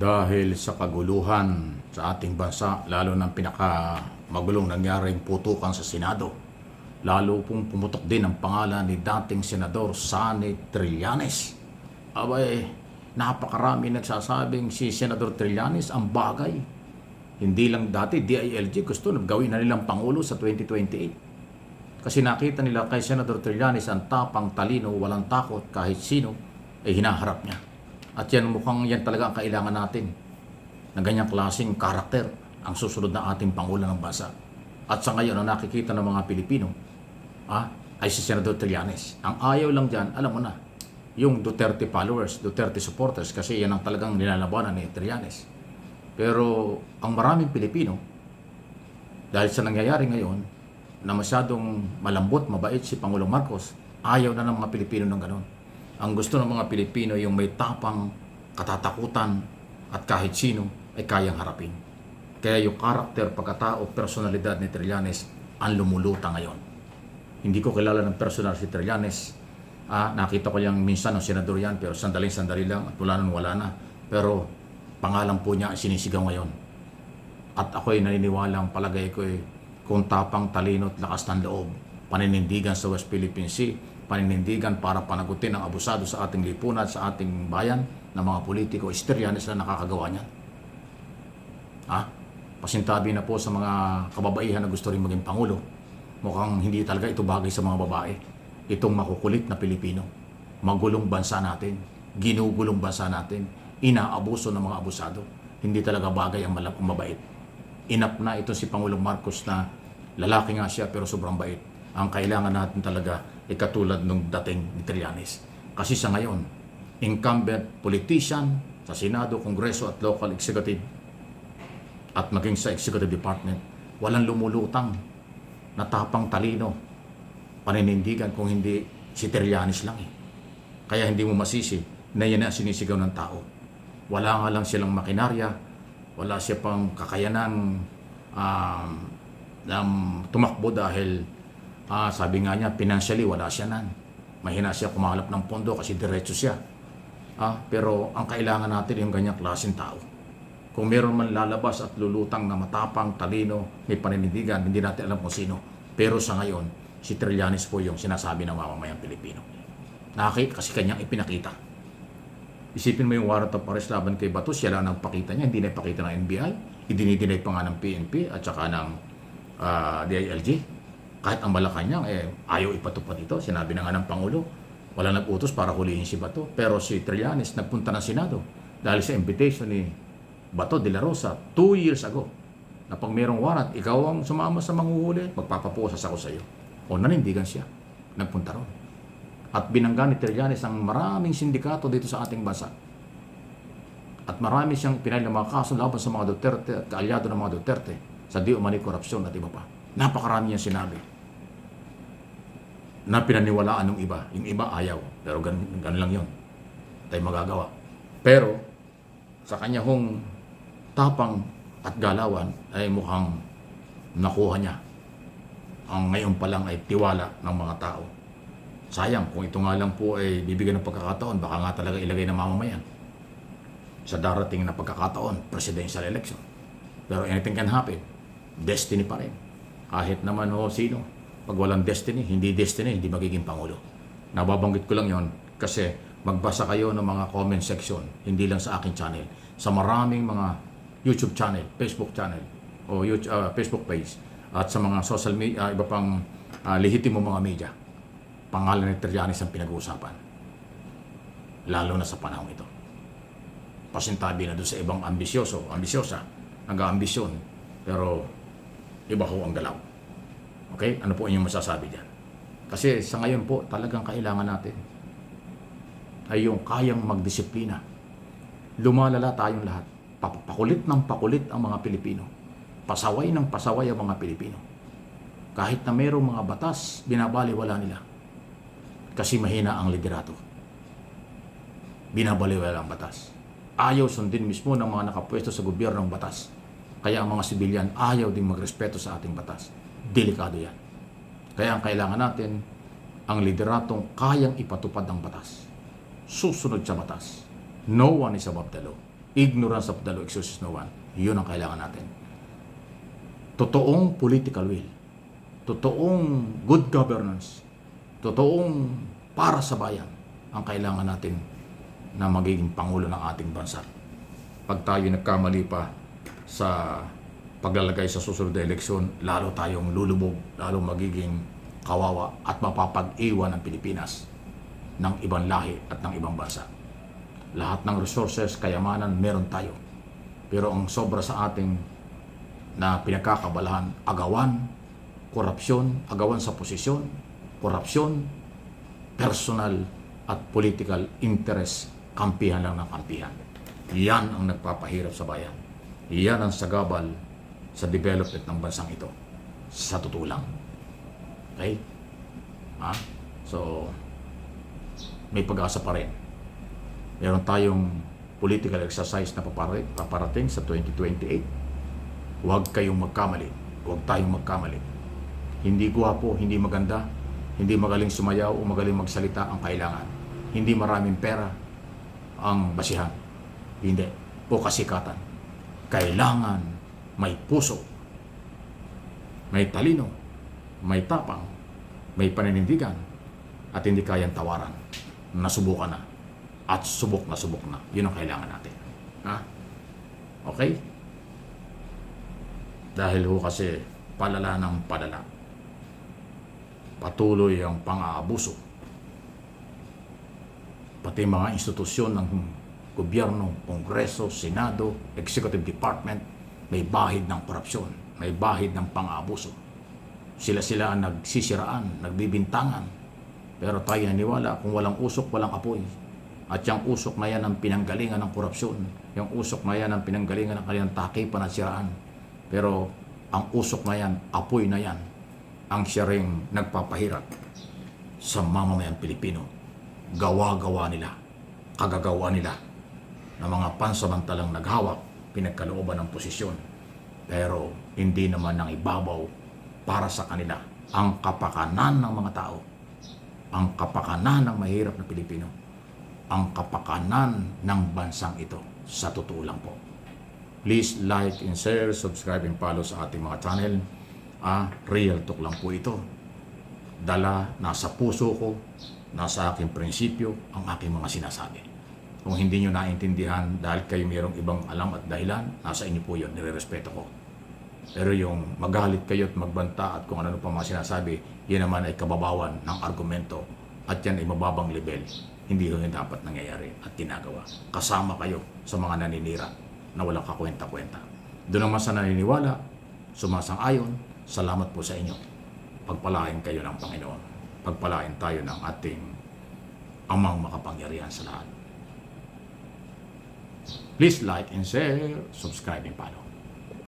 Dahil sa kaguluhan sa ating bansa, lalo ng magulong nangyaring putukan sa Senado, lalo pong pumutok din ang pangalan ni dating Senador Sonny Trillanes. Abay, napakarami nagsasabing si Senador Trillanes ang bagay. Hindi lang dati, DILG gusto na gawin na nilang Pangulo sa 2028. Kasi nakita nila kay Senador Trillanes ang tapang, talino, walang takot, kahit sino ay hinaharap niya. At yan mukhang yan talaga ang kailangan natin na ganyang klaseng karakter ang susunod na ating Pangulo ng bansa. At sa ngayon, ang nakikita ng mga Pilipino ay si Senador Trillanes. Ang ayaw lang dyan, alam mo na, yung Duterte followers, Duterte supporters, kasi yan ang talagang nilalabanan ni Trillanes. Pero ang maraming Pilipino, dahil sa nangyayari ngayon, na masyadong malambot, mabait si Pangulong Marcos, ayaw na ng mga Pilipino ng ganon. Ang gusto ng mga Pilipino yung may tapang, katatakutan, at kahit sino ay kayang harapin. Kaya yung karakter, pagkatao, personalidad ni Trillanes ang lumuluta ngayon. Hindi ko kilala ng personal si Trillanes. Nakita ko yung minsan ng senador yan, pero sandali lang at wala na. Pero pangalan po niya sinisigaw ngayon. At ako'y naniniwalang palagay ko kung tapang, talino at lakas ng loob, paninindigan sa West Philippine Sea, paninindigan para panagutin ang abusado sa ating lipunan, sa ating bayan, ng mga politiko, Trillanes na nakakagawa niyan. Pasintabi na po sa mga kababaihan na gusto rin maging Pangulo. Mukhang hindi talaga ito bagay sa mga babae. Itong makukulit na Pilipino. Magulong bansa natin. Ginugulong bansa natin. Inaabuso ng mga abusado. Hindi talaga bagay ang mabait. Inap na ito si Pangulong Marcos na lalaki nga siya pero sobrang bait. Ang kailangan natin talaga ay katulad nung dating ni Trillanes. Kasi sa ngayon, incumbent politician sa Senado, Kongreso at local executive at maging sa executive department, walang lumulutang na tapang, talino, paninindigan kung hindi si Trillanes lang . Kaya hindi mo masisi na yan ang sinisigaw ng tao. Wala nga lang silang makinarya, wala siya pang kakayanan tumakbo dahil sabi nga niya, financially wala siya nan. Mahina siya kumahalap ng pondo kasi diretso siya. Pero ang kailangan natin yung ganyang klaseng tao. Kung meron man lalabas at lulutang na matapang, talino, may paninindigan, hindi natin alam kung sino. Pero sa ngayon, si Trillanes po yung sinasabi ng mamamayang Pilipino. Kasi kanyang ipinakita. Isipin mo yung warrant of arrest laban kay Bato, siya lang nagpakita niya, hindi na ipakita ng NBI, idinidinay pa nga ng PNP at saka ng DILG. Kahit ang Malacanang, ayaw ipatupad ito. Sinabi na nga ng Pangulo, wala nag-utos para hulihin si Bato. Pero si Trillanes nagpunta ng Senado dahil sa invitation ni Bato de la Rosa 2 years ago na pag mayroong warrant, ikaw ang sumama sa manghuhuli, magpapaposas ako sa iyo. O nanindigan siya. Nagpunta ron. At binangga ni Trillanes ang maraming sindikato dito sa ating bansa. At marami siyang pinahil ng mga kaso laban sa mga Duterte at kaalyado ng mga Duterte sa di umani korupsyon at iba pa. Napakarami niyang sinabi na pinaniwalaan ng iba. Yung iba ayaw. Pero ganun lang yun. Tayo magagawa. Pero sa kanya hong tapang at galawan ay mukhang nakuha niya. Ang ngayon pa lang ay tiwala ng mga tao. Sayang, kung ito nga lang po ay bibigyan ng pagkakataon, baka nga talaga ilagay ng mamamayan sa darating na pagkakataon, presidential election. Pero anything can happen. Destiny pa rin. Kahit naman sino, pag walang destiny, hindi magiging Pangulo. Nababanggit ko lang yon kasi magbasa kayo ng mga comment section, hindi lang sa akin channel, sa maraming mga YouTube channel, Facebook channel, o Facebook page, at sa mga social media, iba pang lehitimo mga media. Pangalan ni Trillanes ang pinag-uusapan. Lalo na sa panahon ito. Pasintabi na doon sa ibang ambisyosa, nag-aambisyon, pero iba ho ang galaw. Okay? Ano po inyong masasabi dyan? Kasi sa ngayon po, talagang kailangan natin ay yung kayang magdisiplina. Lumalala tayong lahat. Pakulit ng pakulit ang mga Pilipino. Pasaway ng pasaway ang mga Pilipino. Kahit na mayroong mga batas, binabaliwala nila. Kasi mahina ang liderato. Binabaliwala ang batas. Ayaw sundin mismo ng mga nakapwesto sa gobyerno ng batas. Kaya ang mga sibilyan ayaw ding magrespeto sa ating batas. Delikado yan. Kaya ang kailangan natin, ang lideratong kayang ipatupad ang batas. Susunod sa batas. No one is above the law. Ignorance of the law excuses no one. Yun ang kailangan natin. Totoong political will. Totoong good governance. Totoong para sa bayan ang kailangan natin na magiging pangulo ng ating bansa. Pag tayo nagkamali pa sa paglalagay sa susunod na eleksyon, lalo tayong lulubog, lalo magiging kawawa at mapapag-iwan ng Pilipinas ng ibang lahi at ng ibang bansa. Lahat ng resources, kayamanan, meron tayo. Pero ang sobra sa ating na pinagkakabalahan, agawan, korupsyon, agawan sa posisyon, korupsyon, personal at political interest, kampihan lang ng kampihan. Yan ang nagpapahirap sa bayan. Yan ang sagabal sa development ng bansang ito. Sa totoo lang. Okay? So, may pag-asa pa rin. Meron tayong political exercise na paparating sa 2028. Huwag kayong magkamali. Huwag tayong magkamali. Hindi gwapo, hindi maganda, hindi magaling sumayaw o magaling magsalita ang kailangan. Hindi maraming pera ang basihan. Hindi. O kasikatan. Kailangan may puso, may talino, may tapang, may paninindigan, at hindi kayang tawaran. Nasubukan na. At subok na. Yun ang kailangan natin. Okay? Dahil ho kasi palala ng palala. Patuloy ang pang-aabuso. Pati mga institusyon ng gobyerno, Kongreso, Senado, Executive Department, may bahid ng korupsyon, may bahid ng pang-aabuso. Sila ang nagsisiraan, nagbibintangan. Pero tayo naniwala, kung walang usok, walang apoy. At yung usok na yan ang pinanggalingan ng korupsyon. Yung usok na yan ang pinanggalingan ng kanilang takipan at siraan. Pero ang usok na yan, apoy na yan, ang siya ring nagpapahirap sa mamamayang Pilipino. Gawa-gawa nila, kagagawa nila ng mga pansamantalang naghawak, pinagkalooban ng posisyon. Pero hindi naman ng ibabaw para sa kanila ang kapakanan ng mga tao, ang kapakanan ng mahirap na Pilipino, ang kapakanan ng bansang ito. Sa totoo lang po. Please like and share, subscribe and follow sa ating mga channel. Real talk lang po ito. Dala, nasa puso ko, nasa aking prinsipyo, ang aking mga sinasabi. Kung hindi nyo naintindihan dahil kayo mayroong ibang alam at dahilan, nasa inyo po yun, nirerespeto ko. Pero yung magalit kayo at magbanta at kung ano pa mga sinasabi, yan naman ay kababawan ng argumento at yan ay mababang level. Hindi yun dapat nangyayari at ginagawa. Kasama kayo sa mga naninira na walang kakwenta-kwenta. Doon naman sa naniniwala, sumasang-ayon, salamat po sa inyo. Pagpalain kayo ng Panginoon. Pagpalain tayo ng ating amang makapangyarihan sa lahat. Please like and share, subscribe and follow.